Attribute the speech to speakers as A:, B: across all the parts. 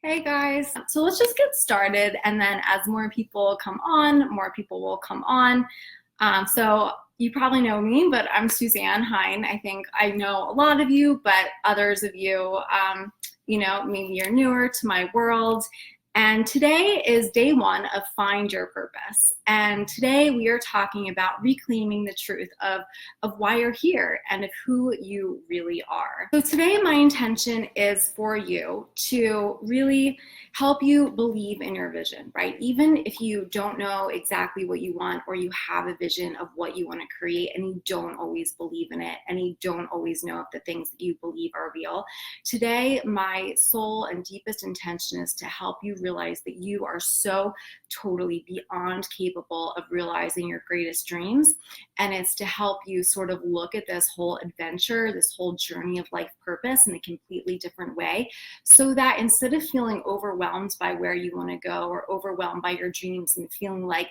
A: Hey guys, so let's just get started, and then as more people come on, more people will come on. So you probably know me, but I'm Suzanne Hine. I think I know a lot of you, but others of you, maybe you're newer to my world. And today is day one of Find Your Purpose. And today we are talking about reclaiming the truth of why you're here and of who you really are. So today my intention is for you to really help you believe in your vision, right? Even if you don't know exactly what you want, or you have a vision of what you want to create and you don't always believe in it, and you don't always know if the things that you believe are real. Today, my sole and deepest intention is to help you realize that you are so totally beyond capable of realizing your greatest dreams. And it's to help you sort of look at this whole adventure, this whole journey of life purpose in a completely different way, so that instead of feeling overwhelmed by where you want to go, or overwhelmed by your dreams and feeling like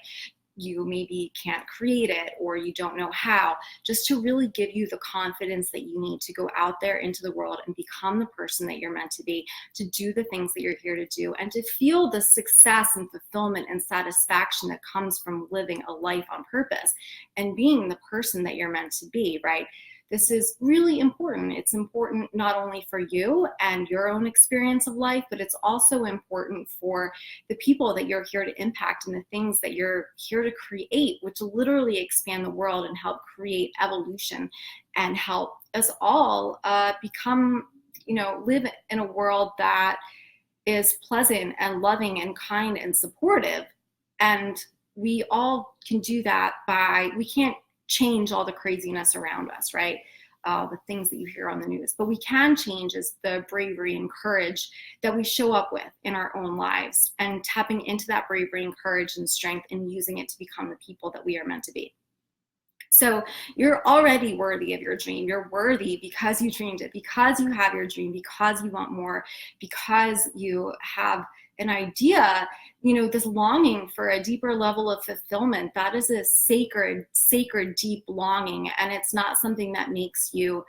A: you maybe can't create it or you don't know how, just to really give you the confidence that you need to go out there into the world and become the person that you're meant to be, to do the things that you're here to do, and to feel the success and fulfillment and satisfaction that comes from living a life on purpose and being the person that you're meant to be, right? This is really important. It's important not only for you and your own experience of life, but it's also important for the people that you're here to impact and the things that you're here to create, which literally expand the world and help create evolution and help us all live in a world that is pleasant and loving and kind and supportive. And we all can do that we can't change all the craziness around us, right? The things that you hear on the news. But we can change is the bravery and courage that we show up with in our own lives, and tapping into that bravery and courage and strength and using it to become the people that we are meant to be. So you're already worthy of your dream. You're worthy because you dreamed it, because you have your dream, because you want more, because you have an idea, this longing for a deeper level of fulfillment. That is a sacred, deep longing. And it's not something that makes you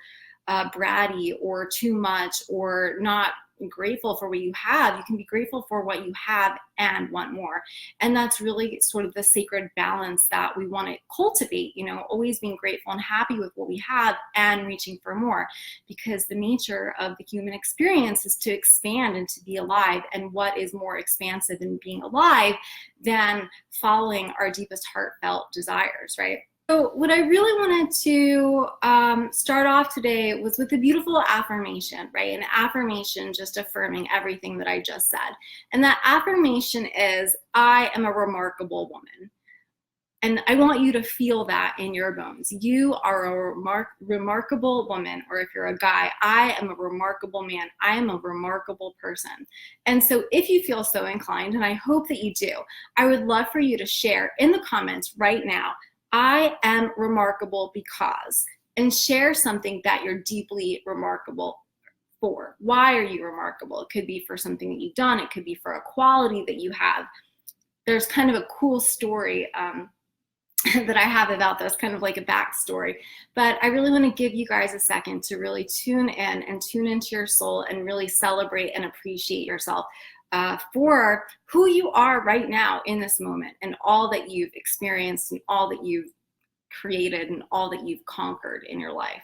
A: bratty or too much or not grateful for what you have. You can be grateful for what you have and want more. And that's really sort of the sacred balance that we want to cultivate, always being grateful and happy with what we have and reaching for more, because the nature of the human experience is to expand and to be alive. And what is more expansive in being alive than following our deepest heartfelt desires, right? So what I really wanted to start off today was with a beautiful affirmation, right? An affirmation just affirming everything that I just said. And that affirmation is, I am a remarkable woman. And I want you to feel that in your bones. You are a remarkable woman, or if you're a guy, I am a remarkable man. I am a remarkable person. And so if you feel so inclined, and I hope that you do, I would love for you to share in the comments right now, I am remarkable because, and share something that you're deeply remarkable for. Why are you remarkable? It could be for something that you've done. It could be for a quality that you have. There's kind of a cool story that I have about this, kind of like a backstory. But I really want to give you guys a second to really tune in and tune into your soul and really celebrate and appreciate yourself for who you are right now in this moment, and all that you've experienced and all that you've created and all that you've conquered in your life.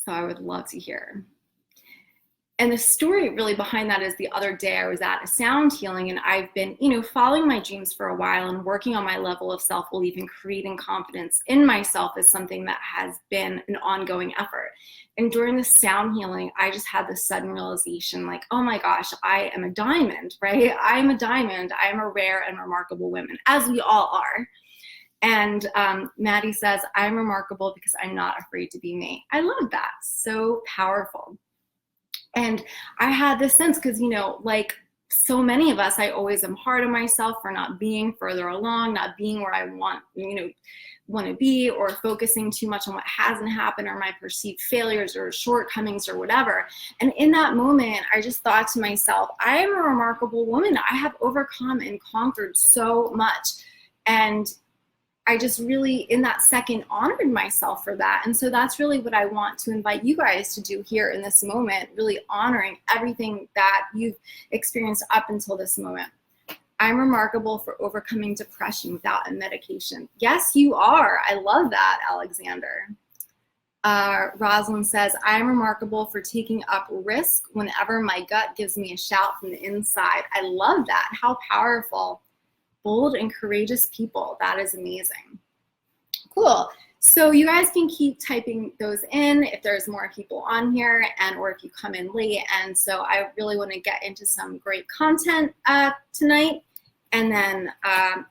A: So I would love to hear. And the story really behind that is, the other day I was at a sound healing, and I've been, following my dreams for a while and working on my level of self-belief and creating confidence in myself is something that has been an ongoing effort. And during the sound healing, I just had this sudden realization, like, oh my gosh, I am a diamond, right? I am a diamond. I am a rare and remarkable woman, as we all are. And Maddie says, I'm remarkable because I'm not afraid to be me. I love that. So powerful. And I had this sense, because, like so many of us, I always am hard on myself for not being further along, not being where I want to be, or focusing too much on what hasn't happened, or my perceived failures or shortcomings or whatever. And in that moment, I just thought to myself, I am a remarkable woman. I have overcome and conquered so much. And I just really, in that second, honored myself for that. And so that's really what I want to invite you guys to do here in this moment, really honoring everything that you've experienced up until this moment. I'm remarkable for overcoming depression without a medication. Yes, you are. I love that, Alexander. Rosalind says, I am remarkable for taking up risk whenever my gut gives me a shout from the inside. I love that. How powerful. Bold and courageous people. That is amazing. Cool. So you guys can keep typing those in if there's more people on here, and or if you come in late. And so I really want to get into some great content tonight. And then,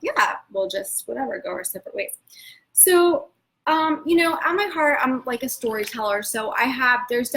A: yeah, we'll just, whatever, go our separate ways. So, you know, at my heart, I'm like a storyteller. So there's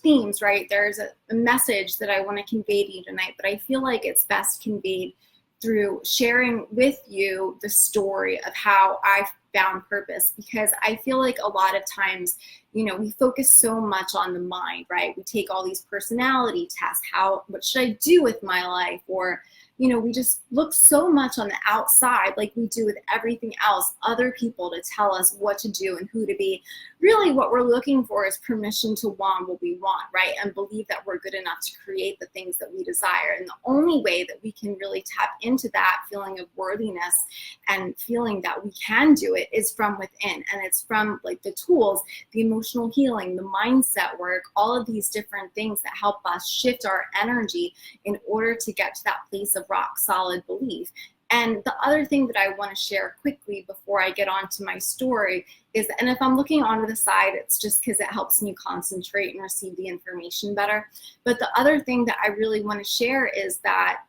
A: themes, right? There's a message that I want to convey to you tonight, but I feel like it's best conveyed through sharing with you the story of how I found purpose, because I feel like a lot of times, you know, we focus so much on the mind, right? We take all these personality tests, what should I do with my life? Or, you know, we just look so much on the outside, like we do with everything else, other people to tell us what to do and who to be. Really what we're looking for is permission to want what we want, right? And believe that we're good enough to create the things that we desire. And the only way that we can really tap into that feeling of worthiness and feeling that we can do it is from within. And it's from like the tools, the emotional healing, the mindset work, all of these different things that help us shift our energy in order to get to that place of rock solid belief. And the other thing that I want to share quickly before I get on to my story is, and if I'm looking onto the side, it's just because it helps me concentrate and receive the information better. But the other thing that I really want to share is that,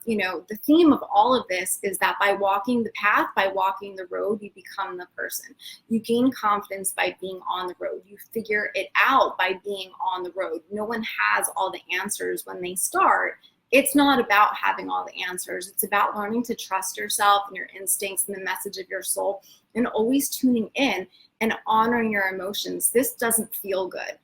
A: you know, the theme of all of this is that by walking the path, by walking the road, you become the person. You gain confidence by being on the road. You figure it out by being on the road. No one has all the answers when they start. It's not about having all the answers. It's about learning to trust yourself and your instincts and the message of your soul, and always tuning in and honoring your emotions. This doesn't feel good.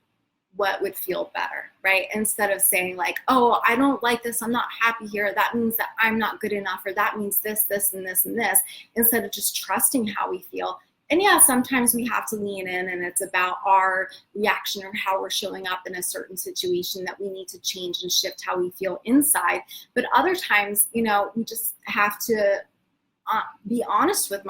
A: What would feel better, right? Instead of saying like, oh, I don't like this, I'm not happy here, that means that I'm not good enough, or that means this, this, and this, and this, instead of just trusting how we feel. And yeah, sometimes we have to lean in, and it's about our reaction or how we're showing up in a certain situation that we need to change and shift how we feel inside. But other times, you know, we just have to be honest with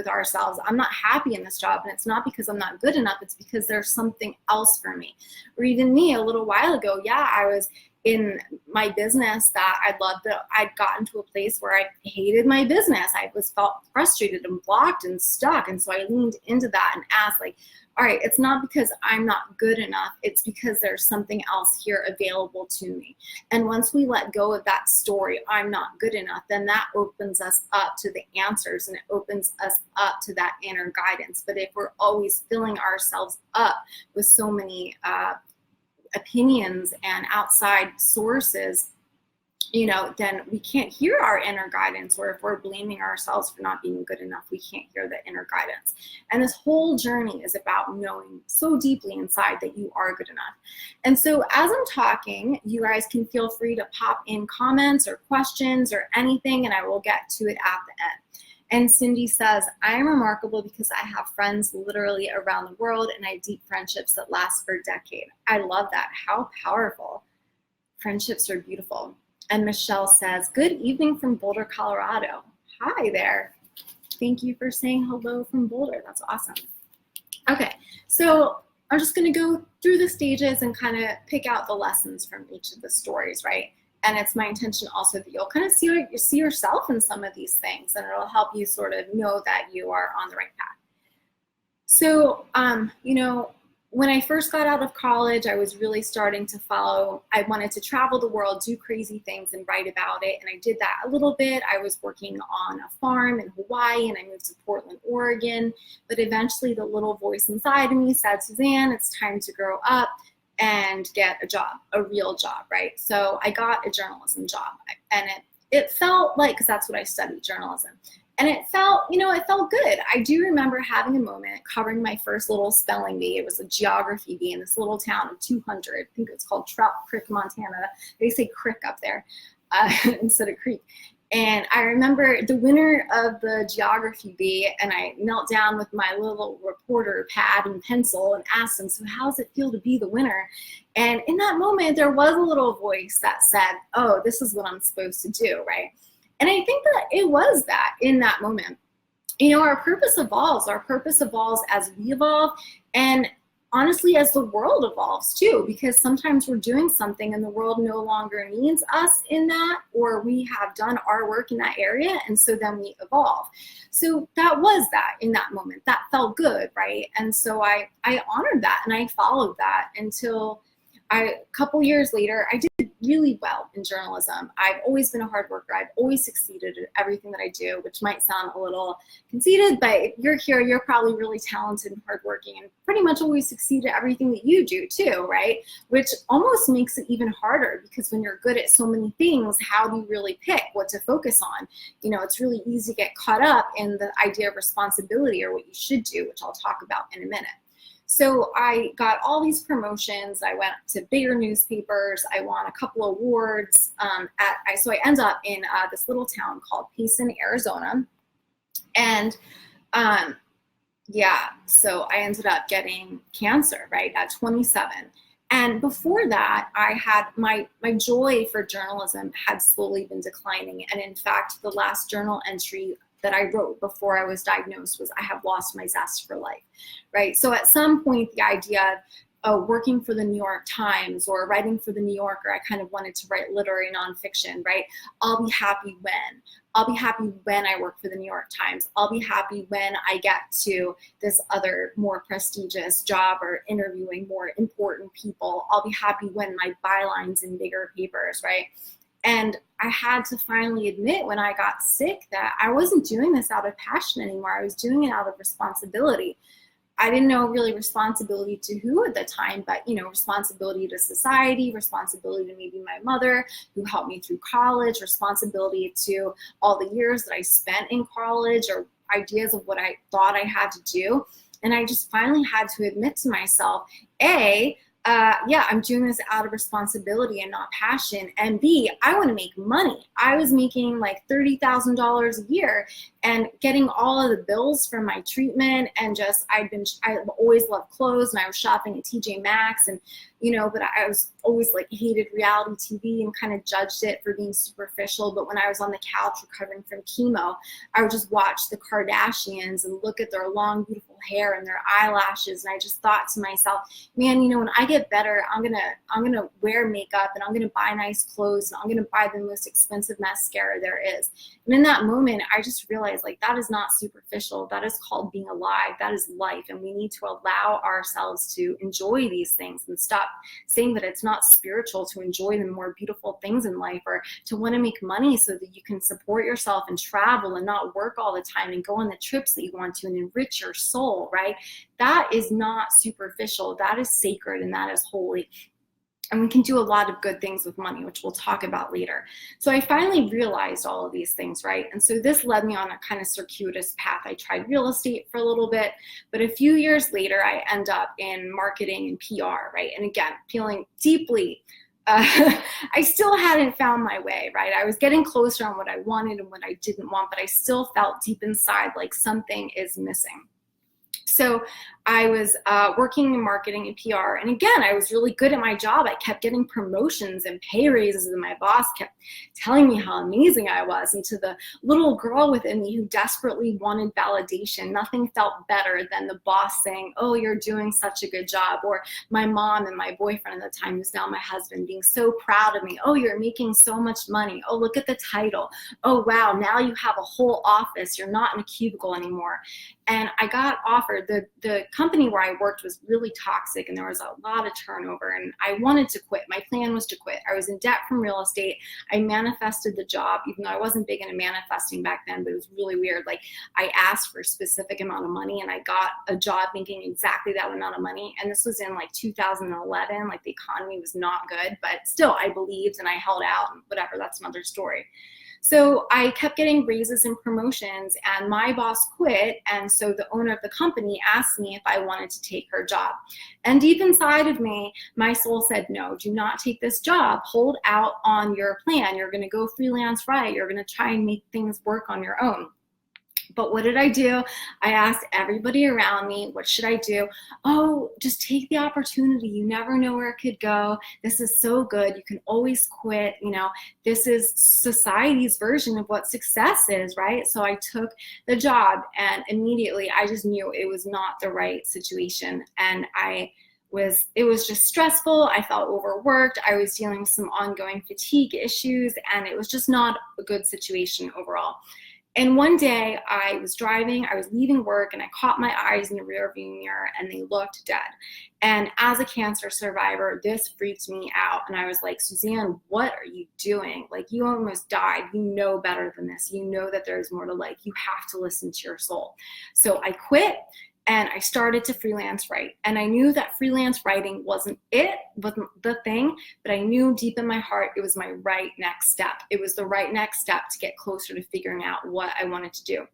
A: ourselves. I'm not happy in this job, and it's not because I'm not good enough. It's because there's something else for me. Or even me, a little while ago, yeah, I was in my business that I'd gotten to a place where I hated my business. Felt frustrated and blocked and stuck. And so I leaned into that and asked, like, all right, it's not because I'm not good enough. It's because there's something else here available to me. And once we let go of that story, I'm not good enough, then that opens us up to the answers, and it opens us up to that inner guidance. But if we're always filling ourselves up with so many opinions and outside sources, you know, then we can't hear our inner guidance. Or if we're blaming ourselves for not being good enough, we can't hear the inner guidance. And this whole journey is about knowing so deeply inside that you are good enough. And so as I'm talking, you guys can feel free to pop in comments or questions or anything, and I will get to it at the end. And Cindy says, I am remarkable because I have friends literally around the world, and I have deep friendships that last for a decade. I love that. How powerful. Friendships are beautiful. And Michelle says, good evening from Boulder, Colorado. Hi there. Thank you for saying hello from Boulder. That's awesome. Okay, so I'm just going to go through the stages and kind of pick out the lessons from each of the stories, right? And it's my intention also that you'll kind of see yourself in some of these things, and it'll help you sort of know that you are on the right path. So, you know, when I first got out of college, I was really starting to I wanted to travel the world, do crazy things, and write about it. And I did that a little bit. I was working on a farm in Hawaii, and I moved to Portland, Oregon. But eventually the little voice inside of me said, Suzanne, it's time to grow up and get a job, a real job, right? So I got a journalism job, and it felt like, because that's what I studied, journalism. And it felt, you know, it felt good. I do remember having a moment covering my first little spelling bee. It was a geography bee in this little town of 200. I think it's called Trout Creek, Montana. They say creek up there instead of creek. And I remember the winner of the geography bee, and I knelt down with my little reporter pad and pencil and asked him, so how does it feel to be the winner? And in that moment, there was a little voice that said, oh, this is what I'm supposed to do, right? And I think that it was that in that moment. Our purpose evolves. Our purpose evolves as we evolve, and honestly, as the world evolves too, because sometimes we're doing something and the world no longer needs us in that, or we have done our work in that area, and so then we evolve. So that was that in that moment. That felt good, right? And so I honored that and I followed that until a couple years later, I did really well in journalism. I've always been a hard worker. I've always succeeded at everything that I do, which might sound a little conceited, but if you're here, you're probably really talented and hardworking and pretty much always succeed at everything that you do too, right? Which almost makes it even harder, because when you're good at so many things, how do you really pick what to focus on? It's really easy to get caught up in the idea of responsibility or what you should do, which I'll talk about in a minute. So I got all these promotions. I went to bigger newspapers. I won a couple awards. So I ended up in this little town called Payson, Arizona. And so I ended up getting cancer, right, at 27. And before that, I had my joy for journalism had slowly been declining. And in fact, the last journal entry that I wrote before I was diagnosed was, I have lost my zest for life, right? So at some point, the idea of working for the New York Times or writing for the New Yorker, I kind of wanted to write literary nonfiction, right? I'll be happy when I work for the New York Times. I'll be happy when I get to this other more prestigious job or interviewing more important people. I'll be happy when my byline's in bigger papers, right? And I had to finally admit when I got sick that I wasn't doing this out of passion anymore. I was doing it out of responsibility. I didn't know really responsibility to who at the time, but responsibility to society, responsibility to maybe my mother who helped me through college, responsibility to all the years that I spent in college, or ideas of what I thought I had to do. And I just finally had to admit to myself, I'm doing this out of responsibility and not passion. And B, I want to make money. I was making like $30,000 a year and getting all of the bills from my treatment. And I've always loved clothes, and I was shopping at TJ Maxx, and but I was always like hated reality TV and kind of judged it for being superficial. But when I was on the couch recovering from chemo, I would just watch the Kardashians and look at their long, beautiful hair and their eyelashes. And I just thought to myself, man, when I get better, I'm gonna wear makeup, and I'm gonna buy nice clothes, and I'm gonna buy the most expensive mascara there is. And in that moment, I just realized, like, that is not superficial. That is called being alive. That is life. And we need to allow ourselves to enjoy these things and stop saying that it's not spiritual to enjoy the more beautiful things in life, or to want to make money so that you can support yourself and travel and not work all the time and go on the trips that you want to and enrich your soul, right? That is not superficial. That is sacred and that is holy. And we can do a lot of good things with money, which we'll talk about later. So I finally realized all of these things, right? And so this led me on a kind of circuitous path. I tried real estate for a little bit, but a few years later, I end up in marketing and PR, right? And again, feeling deeply, I still hadn't found my way, right? I was getting closer on what I wanted and what I didn't want, but I still felt deep inside like something is missing. So I was working in marketing and PR. And again, I was really good at my job. I kept getting promotions and pay raises, and my boss kept telling me how amazing I was. And to the little girl within me who desperately wanted validation, nothing felt better than the boss saying, oh, you're doing such a good job. Or my mom and my boyfriend at the time, who's now my husband, being so proud of me. Oh, you're making so much money. Oh, look at the title. Oh, wow, now you have a whole office. You're not in a cubicle anymore. And I got offered, the company where I worked was really toxic, and there was a lot of turnover, and I wanted to quit. My plan was to quit. I was in debt from real estate. I manifested the job, even though I wasn't big into manifesting back then, but it was really weird. Like, I asked for a specific amount of money, and I got a job making exactly that amount of money. And this was in like 2011. Like, the economy was not good, but still I believed and I held out, and whatever, that's another story. So I kept getting raises and promotions, and my boss quit. And so the owner of the company asked me if I wanted to take her job. And deep inside of me, my soul said, no, do not take this job. Hold out on your plan. You're going to go freelance, right? You're going to try and make things work on your own. But what did I do? I asked everybody around me, what should I do? Oh, just take the opportunity. You never know where it could go. This is so good. You can always quit. You know, this is society's version of what success is, right? So I took the job, and immediately I just knew it was not the right situation. And it was just stressful. I felt overworked. I was dealing with some ongoing fatigue issues, and it was just not a good situation overall. And one day I was driving, I was leaving work, and I caught my eyes in the rearview mirror, and they looked dead. And as a cancer survivor, this freaked me out. And I was like, Suzanne, what are you doing? Like, you almost died. You know better than this. You know that there's more to life. You have to listen to your soul. So I quit. And I started to freelance write. And I knew that freelance writing wasn't the thing, but I knew deep in my heart it was my right next step. It was the right next step to get closer to figuring out what I wanted to do.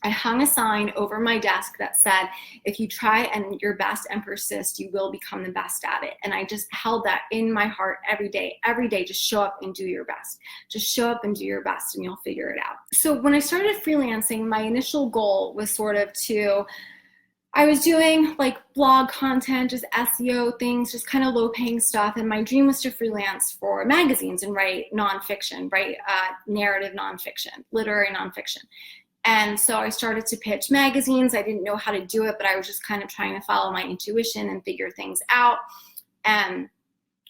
A: I hung a sign over my desk that said, if you try and your best and persist, you will become the best at it. And I just held that in my heart every day, just show up and do your best. Just show up and do your best, and you'll figure it out. So when I started freelancing, my initial goal was sort of I was doing like blog content, just SEO things, just kind of low paying stuff. And my dream was to freelance for magazines and write nonfiction, write narrative nonfiction, literary nonfiction. And so I started to pitch magazines. I didn't know how to do it, but I was just kind of trying to follow my intuition and figure things out. And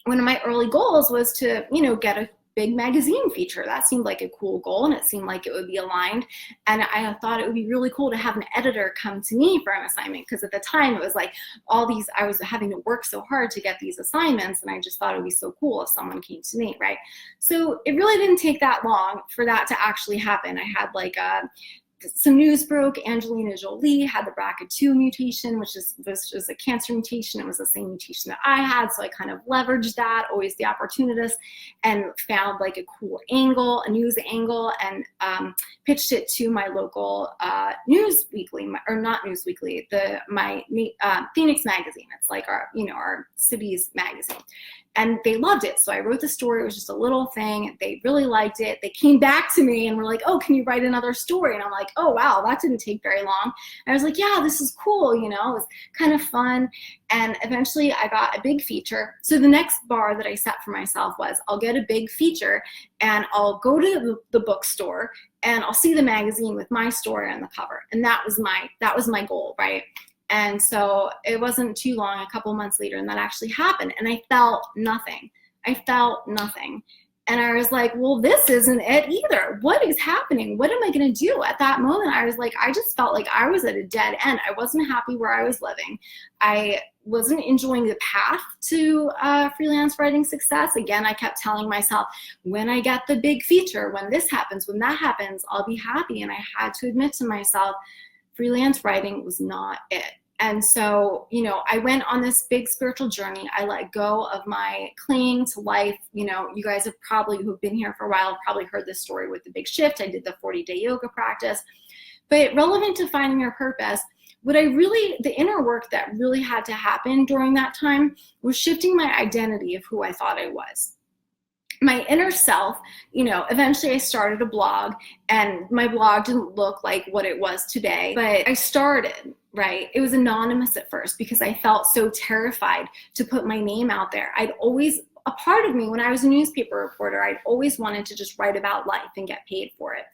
A: one of my early goals was to, get a big magazine feature. That seemed like a cool goal, and it seemed like it would be aligned. And I thought it would be really cool to have an editor come to me for an assignment, because at the time it was like I was having to work so hard to get these assignments, and I just thought it would be so cool if someone came to me, right? So it really didn't take that long for that to actually happen. I had some news broke. Angelina Jolie had the BRCA2 mutation, which was just a cancer mutation. It was the same mutation that I had. So I kind of leveraged that, always the opportunist, and found like a cool angle, a news angle, and pitched it to my local news weekly, or not news weekly, my Phoenix magazine. It's like our city's magazine. And they loved it. So I wrote the story. It was just a little thing. They really liked it. They came back to me and were like, oh, can you write another story? And I'm like, oh, wow, that didn't take very long. And I was like, yeah, this is cool. It was kind of fun. And eventually I got a big feature. So the next bar that I set for myself was, I'll get a big feature, and I'll go to the bookstore, and I'll see the magazine with my story on the cover. And that was my goal, right? And so it wasn't too long, a couple months later, and that actually happened. And I felt nothing. And I was like, well, this isn't it either. What is happening? What am I going to do? At that moment, I was like, I just felt like I was at a dead end. I wasn't happy where I was living. I wasn't enjoying the path to freelance writing success. Again, I kept telling myself, when I get the big feature, when this happens, when that happens, I'll be happy. And I had to admit to myself, freelance writing was not it. And so, I went on this big spiritual journey. I let go of my clinging to life. You guys who've been here for a while, have probably heard this story with the big shift. I did the 40-day yoga practice. But relevant to finding your purpose, the inner work that really had to happen during that time was shifting my identity of who I thought I was. My inner self, eventually I started a blog, and my blog didn't look like what it was today, but I started, right? It was anonymous at first because I felt so terrified to put my name out there. A part of me, when I was a newspaper reporter, I'd always wanted to just write about life and get paid for it.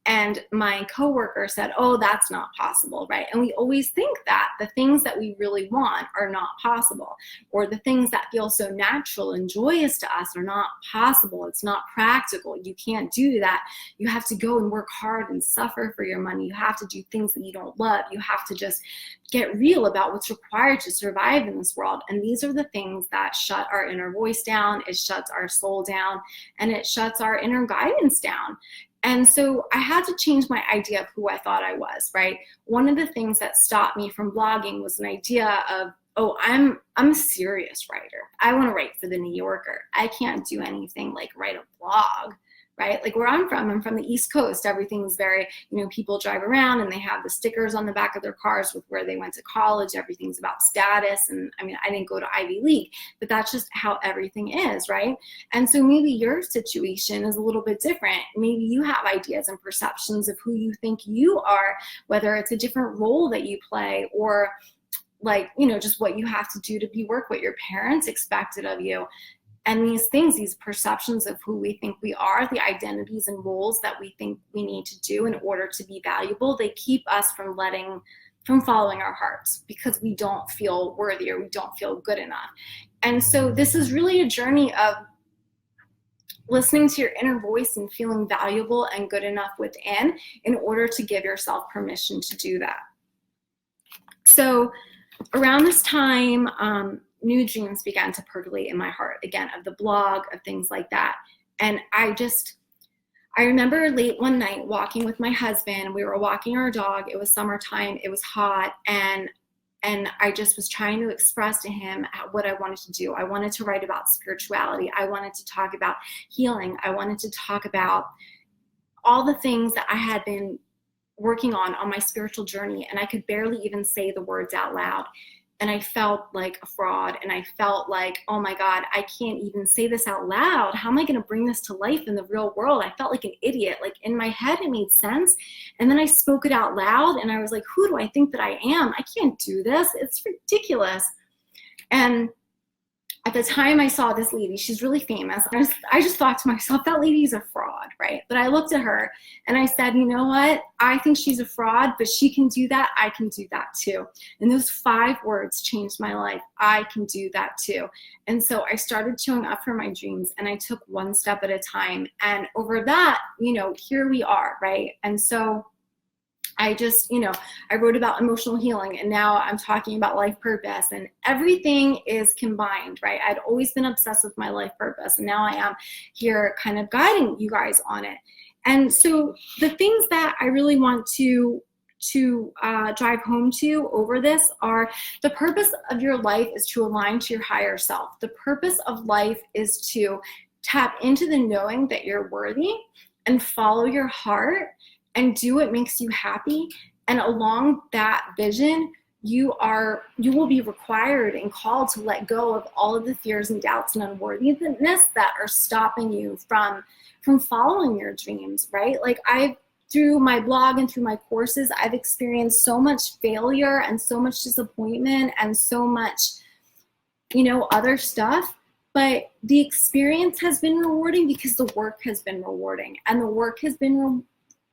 A: And my coworker said, oh, that's not possible, right? And we always think that the things that we really want are not possible, or the things that feel so natural and joyous to us are not possible. It's not practical. You can't do that. You have to go and work hard and suffer for your money. You have to do things that you don't love. You have to just get real about what's required to survive in this world. And these are the things that shut our inner voice down. It shuts our soul down, and it shuts our inner guidance down. And so I had to change my idea of who I thought I was, right? One of the things that stopped me from blogging was an idea of, oh, I'm a serious writer. I want to write for the New Yorker. I can't do anything like write a blog, right? Like where I'm from the East Coast, everything's very, people drive around and they have the stickers on the back of their cars with where they went to college. Everything's about status. And I mean, I didn't go to Ivy League, but that's just how everything is, right? And so maybe your situation is a little bit different. Maybe you have ideas and perceptions of who you think you are, whether it's a different role that you play, or like, just what you have to do to be work, what your parents expected of you. And these things, these perceptions of who we think we are, the identities and roles that we think we need to do in order to be valuable, they keep us from following our hearts because we don't feel worthy or we don't feel good enough. And so this is really a journey of listening to your inner voice and feeling valuable and good enough within in order to give yourself permission to do that. So around this time, new dreams began to percolate in my heart, again, of the blog, of things like that. And I remember late one night walking with my husband. We were walking our dog. It was summertime. It was hot. And I just was trying to express to him what I wanted to do. I wanted to write about spirituality. I wanted to talk about healing. I wanted to talk about all the things that I had been working on my spiritual journey. And I could barely even say the words out loud. And I felt like a fraud. And I felt like, oh my God, I can't even say this out loud. How am I going to bring this to life in the real world? I felt like an idiot. Like in my head, it made sense. And then I spoke it out loud and I was like, who do I think that I am? I can't do this. It's ridiculous. And at the time I saw this lady, she's really famous. I just thought to myself, that lady's a fraud, right? But I looked at her and I said, you know what? I think she's a fraud, but she can do that. I can do that too. And those 5 words changed my life. I can do that too. And so I started showing up for my dreams and I took one step at a time. And over that, here we are, right? And so I just, I wrote about emotional healing and now I'm talking about life purpose, and everything is combined, right? I'd always been obsessed with my life purpose and now I am here kind of guiding you guys on it. And so the things that I really want to drive home to over this are the purpose of your life is to align to your higher self. The purpose of life is to tap into the knowing that you're worthy and follow your heart and do what makes you happy. And along that vision, you will be required and called to let go of all of the fears and doubts and unworthiness that are stopping you from following your dreams, right? Like through my blog and through my courses, I've experienced so much failure and so much disappointment and so much, other stuff. But the experience has been rewarding because the work has been rewarding, and the work has been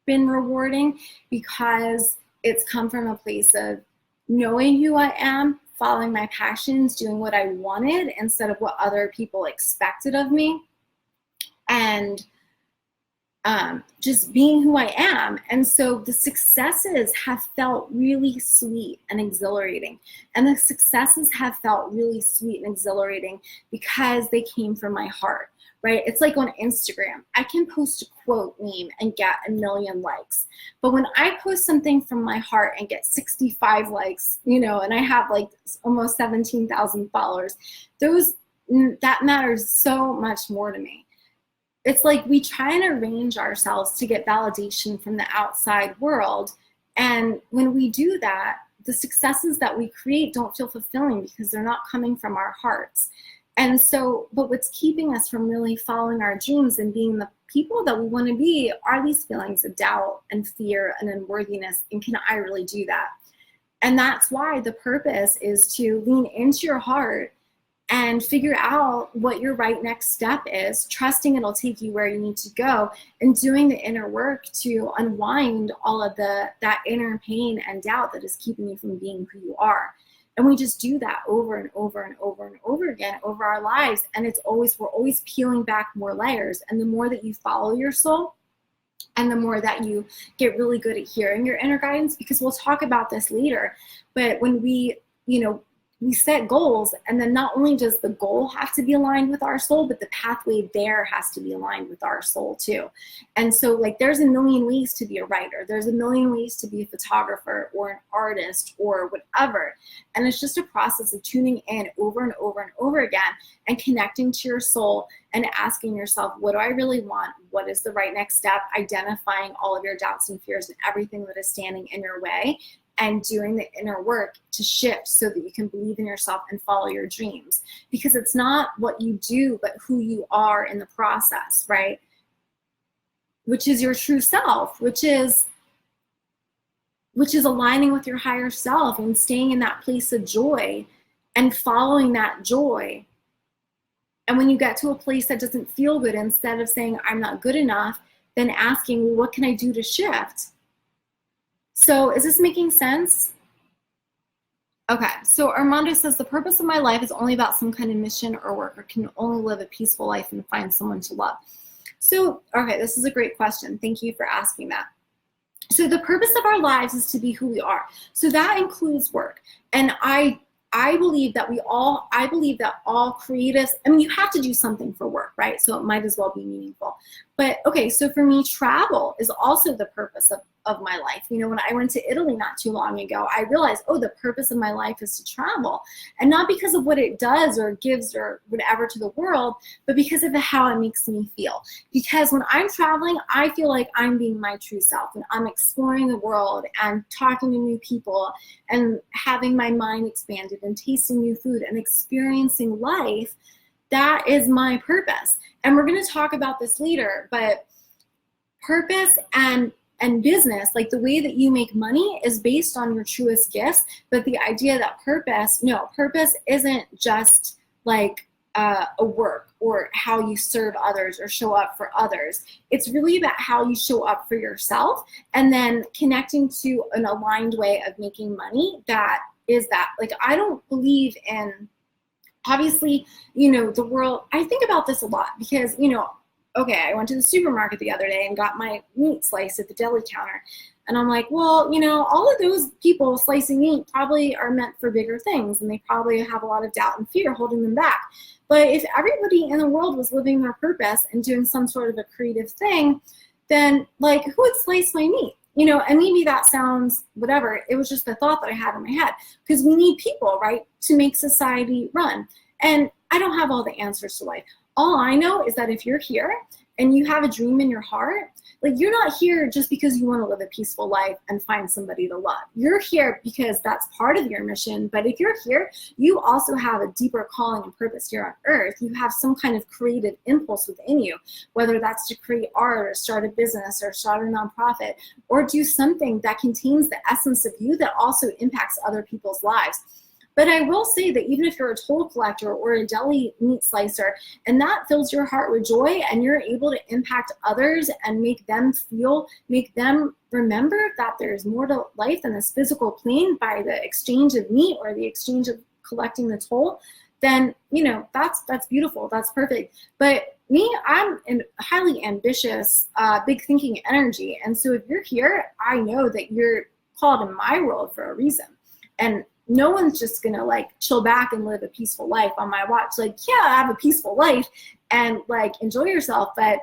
A: rewarding because it's come from a place of knowing who I am, following my passions, doing what I wanted instead of what other people expected of me, and just being who I am. And so the successes have felt really sweet and exhilarating. And the successes have felt really sweet and exhilarating because they came from my heart. Right? It's like on Instagram, I can post a quote meme and get 1 million likes. But when I post something from my heart and get 65 likes, and I have like almost 17,000 followers, that matters so much more to me. It's like we try and arrange ourselves to get validation from the outside world. And when we do that, the successes that we create don't feel fulfilling because they're not coming from our hearts. And so, but what's keeping us from really following our dreams and being the people that we want to be are these feelings of doubt and fear and unworthiness. And can I really do that? And that's why the purpose is to lean into your heart and figure out what your right next step is, trusting it'll take you where you need to go, and doing the inner work to unwind all of that inner pain and doubt that is keeping you from being who you are. And we just do that over and over and over and over again over our lives. And we're always peeling back more layers. And the more that you follow your soul and the more that you get really good at hearing your inner guidance, because we'll talk about this later. But when we, we set goals, and then not only does the goal have to be aligned with our soul, but the pathway there has to be aligned with our soul too. And so like there's a million ways to be a writer, there's a million ways to be a photographer or an artist or whatever, and it's just a process of tuning in over and over and over again and connecting to your soul and asking yourself, what do I really want? What is the right next step? Identifying all of your doubts and fears and everything that is standing in your way, and doing the inner work to shift so that you can believe in yourself and follow your dreams. Because it's not what you do, but who you are in the process, right? Which is your true self, which is aligning with your higher self and staying in that place of joy and following that joy. And when you get to a place that doesn't feel good, instead of saying, I'm not good enough, then asking, well, what can I do to shift? So is this making sense? Okay, so Armando says, the purpose of my life is only about some kind of mission or work, or can only live a peaceful life and find someone to love. So, okay, this is a great question. Thank you for asking that. So the purpose of our lives is to be who we are. So that includes work. And I believe that all creatives, I mean, you have to do something for work, right? So it might as well be meaningful. But okay, so for me, travel is also the purpose of my life. You know, when I went to Italy not too long ago, I realized, oh, the purpose of my life is to travel. And not because of what it does or gives or whatever to the world, but because of how it makes me feel. Because when I'm traveling, I feel like I'm being my true self, and I'm exploring the world and talking to new people and having my mind expanded and tasting new food and experiencing life. That is my purpose. And we're going to talk about this later, but purpose and business, like the way that you make money is based on your truest gifts. But the idea that purpose isn't just like a work or how you serve others or show up for others. It's really about how you show up for yourself, and then connecting to an aligned way of making money. That is that. Like, I don't believe in, obviously, you know, the world, I think about this a lot because, you know, okay, I went to the supermarket the other day and got my meat sliced at the deli counter. And I'm like, well, you know, all of those people slicing meat probably are meant for bigger things, and they probably have a lot of doubt and fear holding them back. But if everybody in the world was living their purpose and doing some sort of a creative thing, then like, who would slice my meat? You know, and maybe that sounds whatever. It was just a thought that I had in my head, because we need people, right, to make society run. And I don't have all the answers to life. All I know is that if you're here and you have a dream in your heart, like, you're not here just because you want to live a peaceful life and find somebody to love. You're here because that's part of your mission. But if you're here, you also have a deeper calling and purpose here on earth. You have some kind of creative impulse within you, whether that's to create art or start a business or start a nonprofit or do something that contains the essence of you that also impacts other people's lives. But I will say that even if you're a toll collector or a deli meat slicer, and that fills your heart with joy, and you're able to impact others and make them remember that there's more to life than this physical plane by the exchange of meat or the exchange of collecting the toll, then, you know, that's beautiful. That's perfect. But me, I'm a highly ambitious, big thinking energy. And so if you're here, I know that you're called in my world for a reason. And no one's just gonna like chill back and live a peaceful life on my watch. Like, yeah, have a peaceful life and like enjoy yourself, but,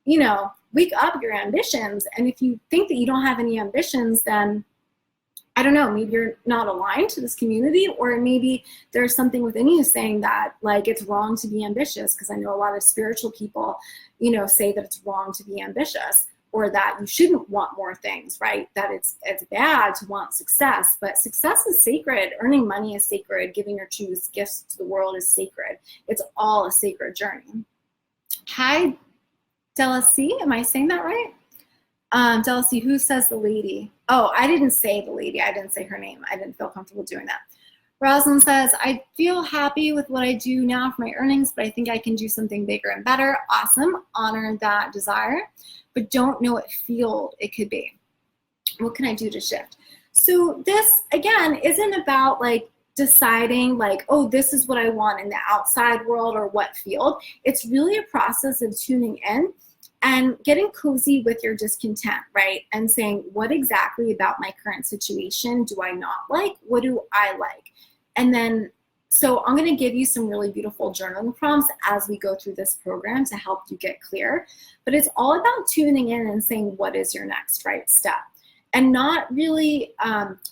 A: you know, wake up your ambitions. And if you think that you don't have any ambitions, then I don't know, maybe you're not aligned to this community, or maybe there's something within you saying that like it's wrong to be ambitious. Because I know a lot of spiritual people, you know, say that it's wrong to be ambitious, or that you shouldn't want more things, right? That it's bad to want success, but success is sacred. Earning money is sacred. Giving your truest gifts to the world is sacred. It's all a sacred journey. Hi, Delacy, am I saying that right? Delacy, who says the lady? Oh, I didn't say the lady. I didn't say her name. I didn't feel comfortable doing that. Rosalind says, I feel happy with what I do now for my earnings, but I think I can do something bigger and better. Awesome. Honor that desire, but don't know what field it could be. What can I do to shift? So this, again, isn't about like deciding like, oh, this is what I want in the outside world or what field. It's really a process of tuning in and getting cozy with your discontent, right? And saying, what exactly about my current situation do I not like? What do I like? And then So I'm going to give you some really beautiful journaling prompts as we go through this program to help you get clear. But it's all about tuning in and saying, what is your next right step? And not really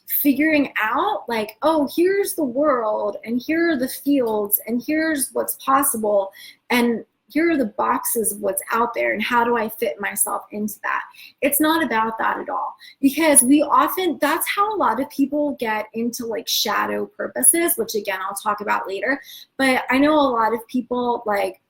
A: figuring out like, oh, here's the world and here are the fields and here's what's possible and here are the boxes of what's out there and how do I fit myself into that. It's not about that at all, because that's how a lot of people get into like shadow purposes, which again I'll talk about later. But I know a lot of people like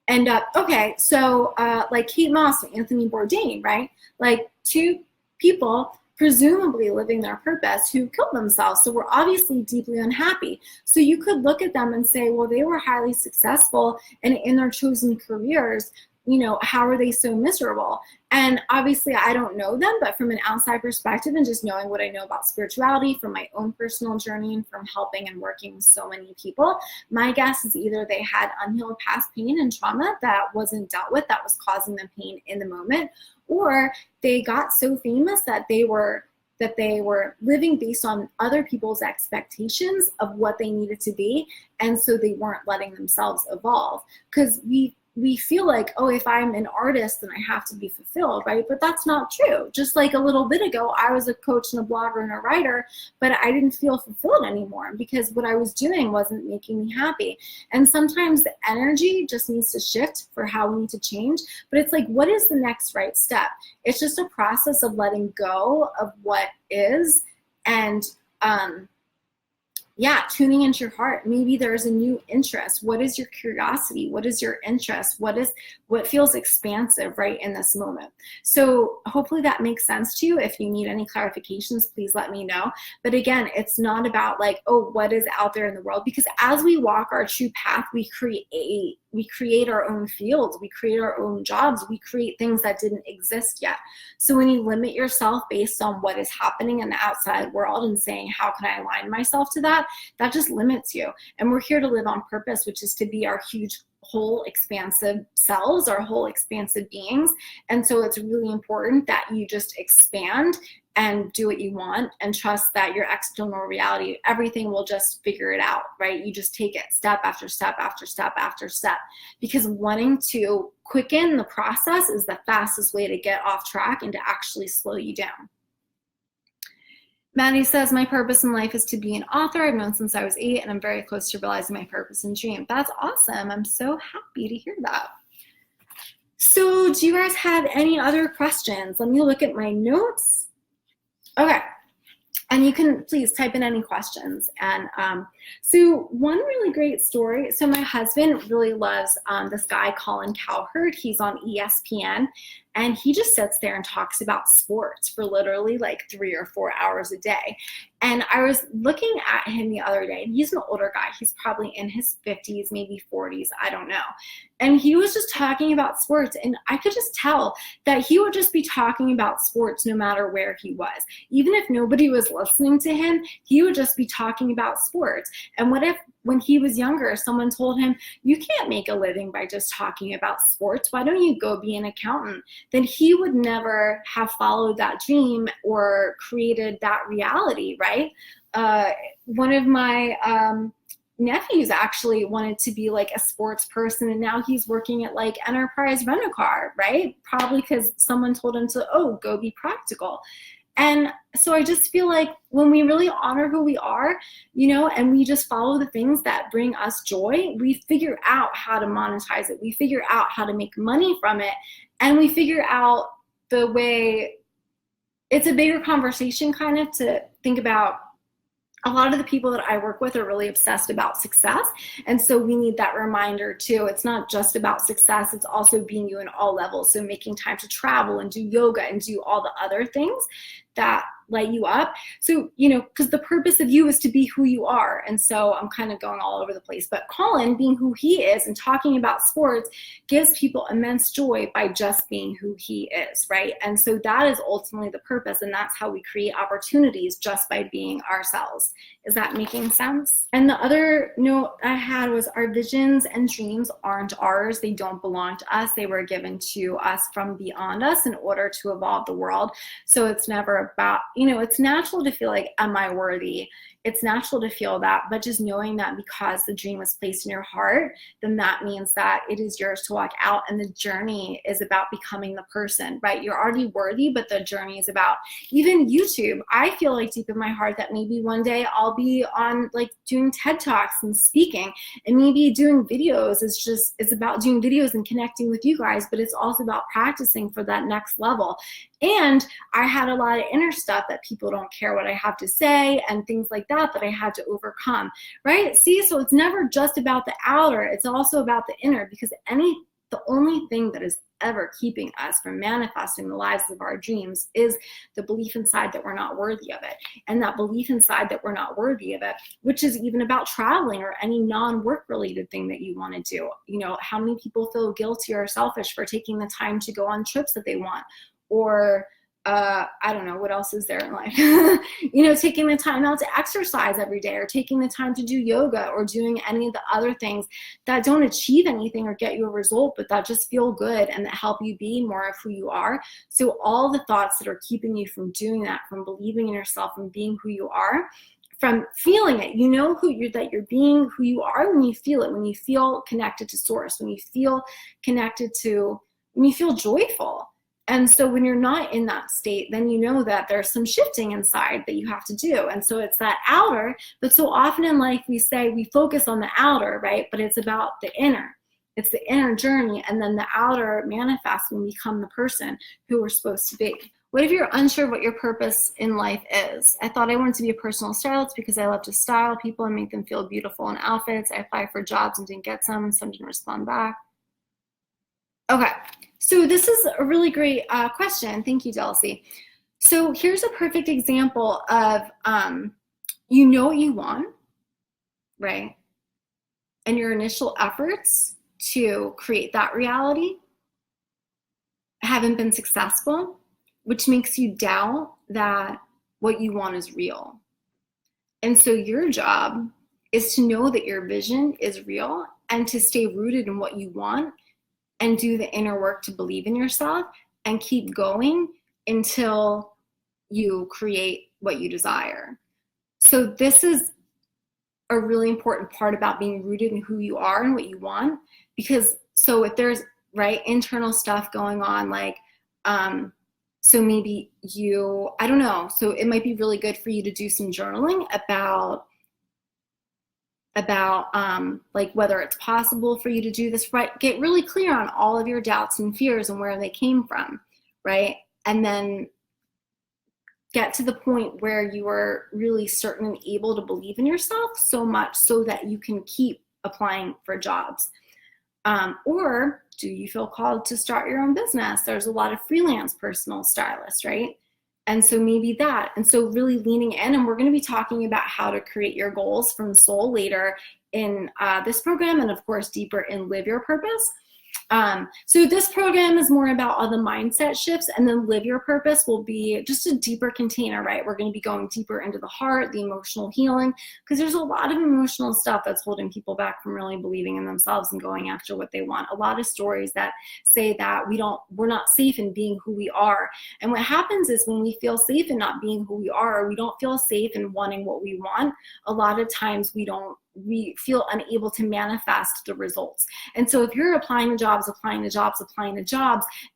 A: end up, okay, so like Kate Moss and Anthony Bourdain, right? Like two people presumably living their purpose who killed themselves. So we're obviously deeply unhappy. So you could look at them and say, well, they were highly successful and in their chosen careers, you know, how are they so miserable? And obviously I don't know them, but from an outside perspective and just knowing what I know about spirituality from my own personal journey and from helping and working with so many people, my guess is either they had unhealed past pain and trauma that wasn't dealt with, that was causing them pain in the moment, or they got so famous that they were living based on other people's expectations of what they needed to be, and so they weren't letting themselves evolve. Because we feel like, oh, if I'm an artist, then I have to be fulfilled, right? But that's not true. Just like a little bit ago, I was a coach and a blogger and a writer, but I didn't feel fulfilled anymore because what I was doing wasn't making me happy. And sometimes the energy just needs to shift for how we need to change. But it's like, what is the next right step? It's just a process of letting go of what is and tuning into your heart. Maybe there's a new interest. What is your curiosity? What is your interest? What feels expansive right in this moment? So hopefully that makes sense to you. If you need any clarifications, please let me know. But again, it's not about like, oh, what is out there in the world? Because as we walk our true path, we create our own fields, we create our own jobs, we create things that didn't exist yet. So when you limit yourself based on what is happening in the outside world and saying, how can I align myself to that? That just limits you. And we're here to live on purpose, which is to be our huge, whole, expansive selves, our whole expansive beings. And so it's really important that you just expand and do what you want and trust that your external reality, everything will just figure it out, right? You just take it step after step after step after step, because wanting to quicken the process is the fastest way to get off track and to actually slow you down. Maddie says, my purpose in life is to be an author. I've known since I was 8 and I'm very close to realizing my purpose and dream. That's awesome. I'm so happy to hear that. So do you guys have any other questions? Let me look at my notes. Okay. And you can please type in any questions. And so one really great story. So my husband really loves this guy, Colin Cowherd. He's on ESPN. And he just sits there and talks about sports for literally like 3 or 4 hours a day. And I was looking at him the other day, and he's an older guy. He's probably in his 50s, maybe 40s, I don't know. And he was just talking about sports. And I could just tell that he would just be talking about sports no matter where he was. Even if nobody was listening to him, he would just be talking about sports. And what if when he was younger, someone told him, you can't make a living by just talking about sports. Why don't you go be an accountant? Then he would never have followed that dream or created that reality, right? One of my nephews actually wanted to be like a sports person, and now he's working at like Enterprise Rent-A-Car, right? Probably because someone told him to, go be practical. And so I just feel like when we really honor who we are, and we just follow the things that bring us joy, we figure out how to monetize it. We figure out how to make money from it. And we figure out the way, it's a bigger conversation kind of to think about. A lot of the people that I work with are really obsessed about success. And so we need that reminder too. It's not just about success. It's also being you in all levels. So making time to travel and do yoga and do all the other things that light you up. So, because the purpose of you is to be who you are. And so I'm kind of going all over the place. But Colin, being who he is and talking about sports, gives people immense joy by just being who he is, right? And so that is ultimately the purpose. And that's how we create opportunities, just by being ourselves. Is that making sense? And the other note I had was, our visions and dreams aren't ours. They don't belong to us. They were given to us from beyond us in order to evolve the world. So it's never about, it's natural to feel like, am I worthy? It's natural to feel that, but just knowing that because the dream was placed in your heart, then that means that it is yours to walk out, and the journey is about becoming the person, right? You're already worthy, but the journey is about, even YouTube, I feel like deep in my heart that maybe one day I'll be on like doing TED Talks and speaking, and maybe doing videos it's about doing videos and connecting with you guys, but it's also about practicing for that next level. And I had a lot of inner stuff that people don't care what I have to say and things like that I had to overcome, right? See, so it's never just about the outer, it's also about the inner, because the only thing that is ever keeping us from manifesting the lives of our dreams is the belief inside that we're not worthy of it. And that belief inside that we're not worthy of it, which is even about traveling or any non-work related thing that you want to do. How many people feel guilty or selfish for taking the time to go on trips that they want? Or I don't know, what else is there in life? Taking the time out to exercise every day, or taking the time to do yoga, or doing any of the other things that don't achieve anything or get you a result, but that just feel good and that help you be more of who you are. So all the thoughts that are keeping you from doing that, from believing in yourself and being who you are, from feeling it, that you're being who you are when you feel it, when you feel connected to source, when you feel joyful. And so when you're not in that state, then you know that there's some shifting inside that you have to do. And so it's that outer, but so often in life we say we focus on the outer, right? But it's about the inner. It's the inner journey, and then the outer manifests when we become the person who we're supposed to be. What if you're unsure what your purpose in life is? I thought I wanted to be a personal stylist because I love to style people and make them feel beautiful in outfits. I applied for jobs and didn't get some, and some didn't respond back. Okay. So this is a really great question. Thank you, Delcy. So here's a perfect example of, you know what you want, right? And your initial efforts to create that reality haven't been successful, which makes you doubt that what you want is real. And so your job is to know that your vision is real and to stay rooted in what you want and do the inner work to believe in yourself and keep going until you create what you desire. So this is a really important part about being rooted in who you are and what you want, because so if there's internal stuff going on, like so maybe I don't know, so it might be really good for you to do some journaling about like whether it's possible for you to do this, right? Get really clear on all of your doubts and fears and where they came from, right? And then get to the point where you are really certain and able to believe in yourself so much so that you can keep applying for jobs. Or do you feel called to start your own business? There's a lot of freelance personal stylists, right? And so maybe that. And so really leaning in, and we're going to be talking about how to create your goals from soul later in this program, and of course deeper in Live Your Purpose. So this program is more about all the mindset shifts, and then Live Your Purpose will be just a deeper container, right? We're going to be going deeper into the heart, the emotional healing, because there's a lot of emotional stuff that's holding people back from really believing in themselves and going after what they want. A lot of stories that say that we're not safe in being who we are. And what happens is when we feel safe in not being who we are, or we don't feel safe in wanting what we want, a lot of times we feel unable to manifest the results. And so if you're applying to jobs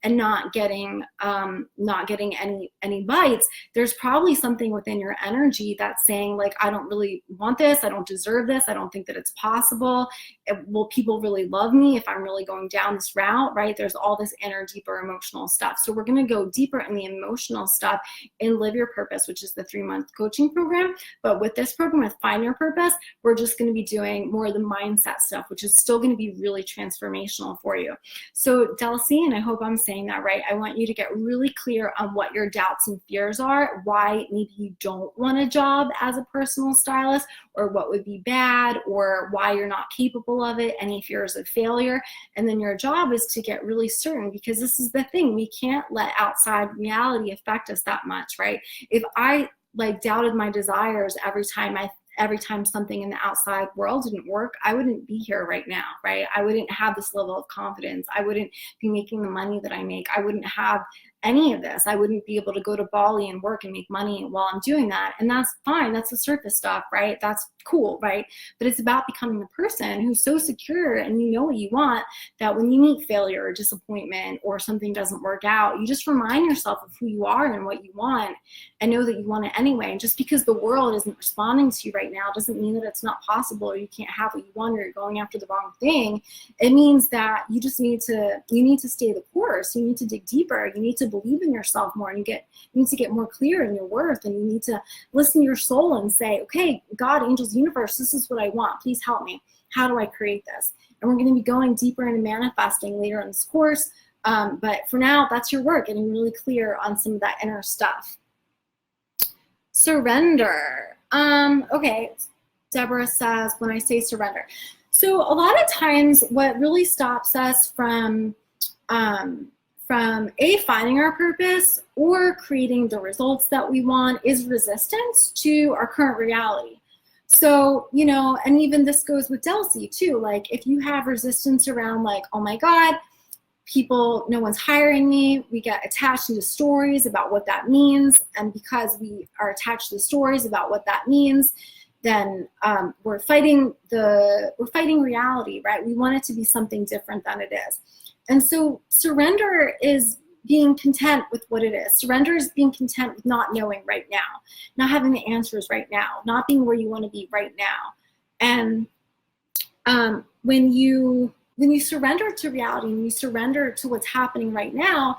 A: and not getting any bites, there's probably something within your energy that's saying like, I don't really want this, I don't deserve this, I don't think that it's possible. Will people really love me if I'm really going down this route, right? There's all this inner, deeper emotional stuff. So we're going to go deeper in the emotional stuff in Live Your Purpose, which is the 3-month coaching program. But with this program, with Find Your Purpose, we're just going to be doing more of the mindset stuff, which is still going to be really transformational for you. So Delcy, and I hope I'm saying that right, I want you to get really clear on what your doubts and fears are, why maybe you don't want a job as a personal stylist, or what would be bad, or why you're not capable of it, any fears of failure. And then your job is to get really certain, because this is the thing, we can't let outside reality affect us that much, right? If I doubted my desires every time something in the outside world didn't work, I wouldn't be here right now, right? I wouldn't have this level of confidence. I wouldn't be making the money that I make. I wouldn't have any of this. I wouldn't be able to go to Bali and work and make money while I'm doing that. And that's fine. That's the surface stuff, right? That's cool, right? But it's about becoming the person who's so secure and you know what you want, that when you meet failure or disappointment or something doesn't work out, you just remind yourself of who you are and what you want and know that you want it anyway. And just because the world isn't responding to you right now doesn't mean that it's not possible or you can't have what you want or you're going after the wrong thing. It means that you just need to stay the course. You need to dig deeper. You need to believe in yourself more, and you need to get more clear in your worth, and you need to listen to your soul and say, okay, God, angels, universe, this is what I want. Please help me. How do I create this? And we're going to be going deeper into manifesting later in this course. But for now, that's your work, getting really clear on some of that inner stuff. Surrender. Okay, Deborah says, when I say surrender. So a lot of times what really stops us from finding our purpose or creating the results that we want is resistance to our current reality. So, you know, and even this goes with Delcy too. Like if you have resistance around like, oh my God, no one's hiring me, we get attached to stories about what that means. And because we are attached to the stories about what that means, then we're fighting reality, right? We want it to be something different than it is. And so surrender is being content with what it is. Surrender is being content with not knowing right now, not having the answers right now, not being where you want to be right now. And when you surrender to reality and you surrender to what's happening right now,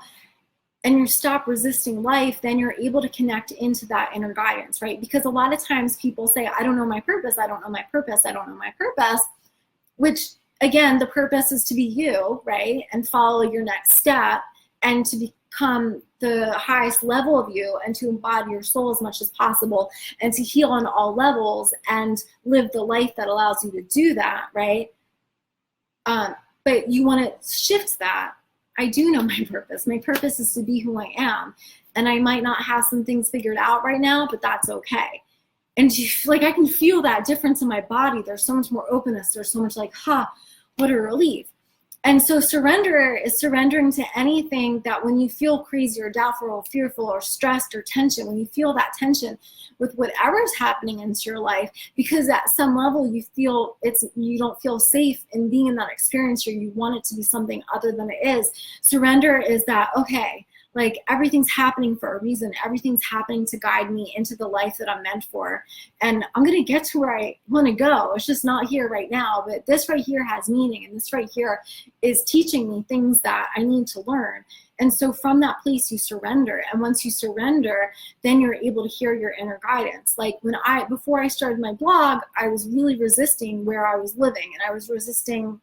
A: and you stop resisting life, then you're able to connect into that inner guidance, right? Because a lot of times people say, I don't know my purpose, I don't know my purpose, I don't know my purpose, which again, the purpose is to be you, right? And follow your next step and to become the highest level of you and to embody your soul as much as possible and to heal on all levels and live the life that allows you to do that, right? But you want to shift that. I do know my purpose. My purpose is to be who I am. And I might not have some things figured out right now, but that's okay. And like I can feel that difference in my body. There's so much more openness. There's so much like, what a relief. And so surrender is surrendering to anything that when you feel crazy or doubtful or fearful or stressed or tension, when you feel that tension with whatever's happening into your life, because at some level you don't feel safe in being in that experience or you want it to be something other than it is. Surrender is that, okay, like everything's happening for a reason. Everything's happening to guide me into the life that I'm meant for. And I'm going to get to where I want to go. It's just not here right now, but this right here has meaning. And this right here is teaching me things that I need to learn. And so from that place, you surrender. And once you surrender, then you're able to hear your inner guidance. Like before I started my blog, I was really resisting where I was living, and I was resisting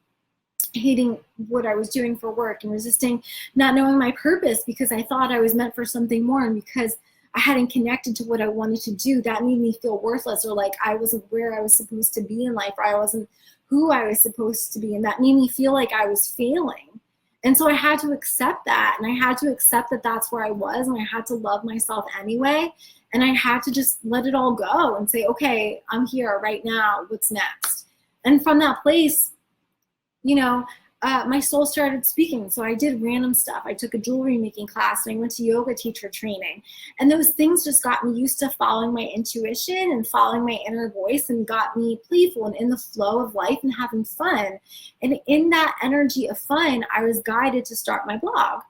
A: hating what I was doing for work and resisting not knowing my purpose because I thought I was meant for something more, and because I hadn't connected to what I wanted to do, that made me feel worthless, or like I wasn't where I was supposed to be in life, or I wasn't who I was supposed to be, and that made me feel like I was failing. And so I had to accept that, and I had to accept that that's where I was, and I had to love myself anyway, and I had to just let it all go and say, okay, I'm here right now, what's next? And from that place, my soul started speaking. So I did random stuff. I took a jewelry making class and I went to yoga teacher training. And those things just got me used to following my intuition and following my inner voice, and got me playful and in the flow of life and having fun. And in that energy of fun, I was guided to start my blog.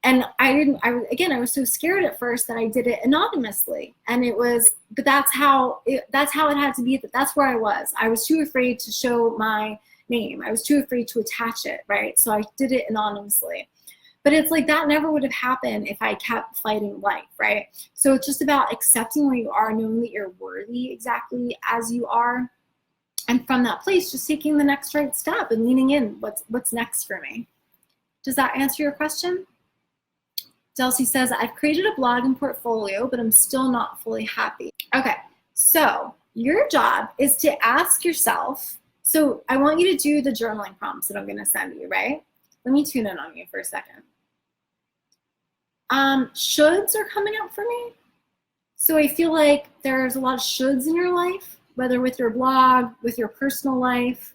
A: And I was so scared at first that I did it anonymously. But that's how it had to be. That's where I was. I was too afraid to show my name. I was too afraid to attach it, right? So I did it anonymously. But it's like that never would have happened if I kept fighting life, right? So it's just about accepting where you are, knowing that you're worthy exactly as you are. And from that place, just taking the next right step and leaning in. What's next for me? Does that answer your question? Delcy says, I've created a blog and portfolio, but I'm still not fully happy. Okay, so your job is to ask yourself, so I want you to do the journaling prompts that I'm going to send you, right? Let me tune in on you for a second. Shoulds are coming up for me. So I feel like there's a lot of shoulds in your life, whether with your blog, with your personal life.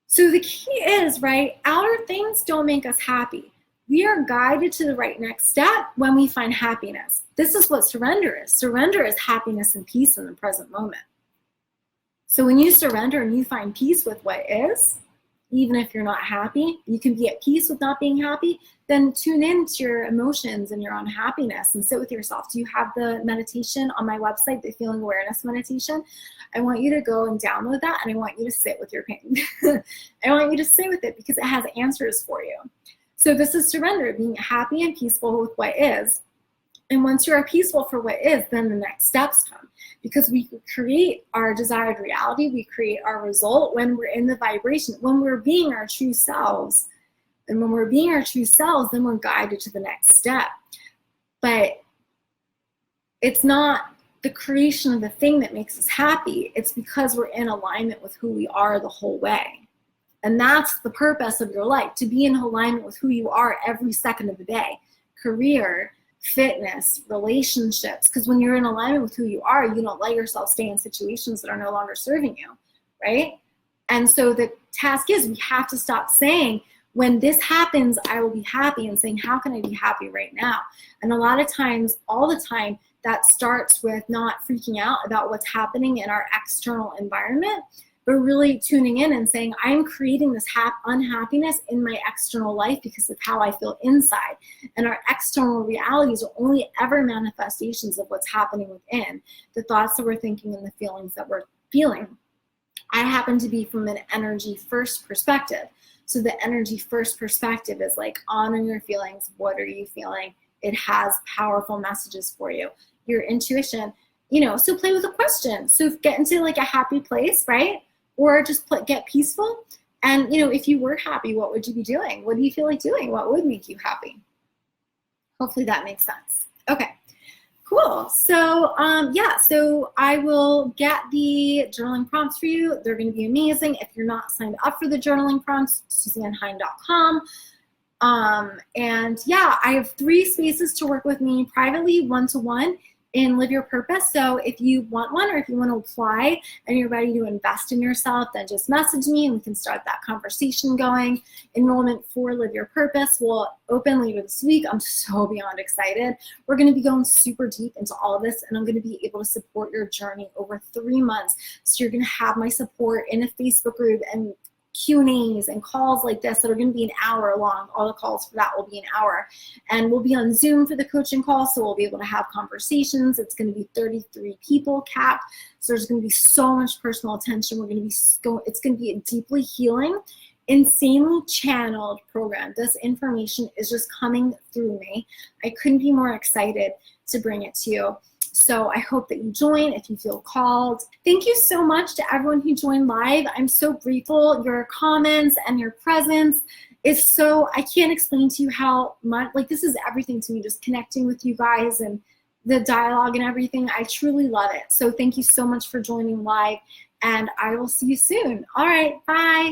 A: So the key is, right, outer things don't make us happy. We are guided to the right next step when we find happiness. This is what surrender is. Surrender is happiness and peace in the present moment. So when you surrender and you find peace with what is, even if you're not happy, you can be at peace with not being happy, then tune into your emotions and your unhappiness and sit with yourself. Do you have the meditation on my website, the Feeling Awareness Meditation? I want you to go and download that, and I want you to sit with your pain. I want you to sit with it because it has answers for you. So this is surrender, being happy and peaceful with what is. And once you are peaceful for what is, then the next steps come. Because we create our desired reality, we create our result when we're in the vibration, when we're being our true selves. And when we're being our true selves, then we're guided to the next step. But it's not the creation of the thing that makes us happy. It's because we're in alignment with who we are the whole way. And that's the purpose of your life, to be in alignment with who you are every second of the day. Career, fitness, relationships. Because when you're in alignment with who you are, you don't let yourself stay in situations that are no longer serving you, right? And so the task is, we have to stop saying, when this happens, I will be happy, and saying, how can I be happy right now? And a lot of times, all the time, that starts with not freaking out about what's happening in our external environment, but really tuning in and saying, I'm creating this unhappiness in my external life because of how I feel inside. And our external realities are only ever manifestations of what's happening within, the thoughts that we're thinking and the feelings that we're feeling. I happen to be from an energy first perspective. So the energy first perspective is like, honor your feelings. What are you feeling? It has powerful messages for you. Your intuition, so play with a question. So get into like a happy place, right? Or just get peaceful. And, if you were happy, what would you be doing? What do you feel like doing? What would make you happy? Hopefully that makes sense. Okay, cool. So, so I will get the journaling prompts for you. They're going to be amazing. If you're not signed up for the journaling prompts, SuzanneHine.com. I have 3 spaces to work with me privately, one-to-one, in Live Your Purpose. So if you want one, or if you want to apply and you're ready to invest in yourself, then just message me and we can start that conversation going. Enrollment for Live Your Purpose will open later this week. I'm so beyond excited. We're going to be going super deep into all of this, and I'm going to be able to support your journey over 3 months. So you're going to have my support in a Facebook group and Q&As and calls like this that are going to be an hour long. All the calls for that will be an hour. And we'll be on Zoom for the coaching call, so we'll be able to have conversations. It's going to be 33 people capped. So there's going to be so much personal attention. It's going to be a deeply healing, insanely channeled program. This information is just coming through me. I couldn't be more excited to bring it to you. So I hope that you join if you feel called. Thank you so much to everyone who joined live. I'm so grateful. Your comments and your presence is so, I can't explain to you how much, this is everything to me, just connecting with you guys and the dialogue and everything. I truly love it. So thank you so much for joining live, and I will see you soon. All right, bye.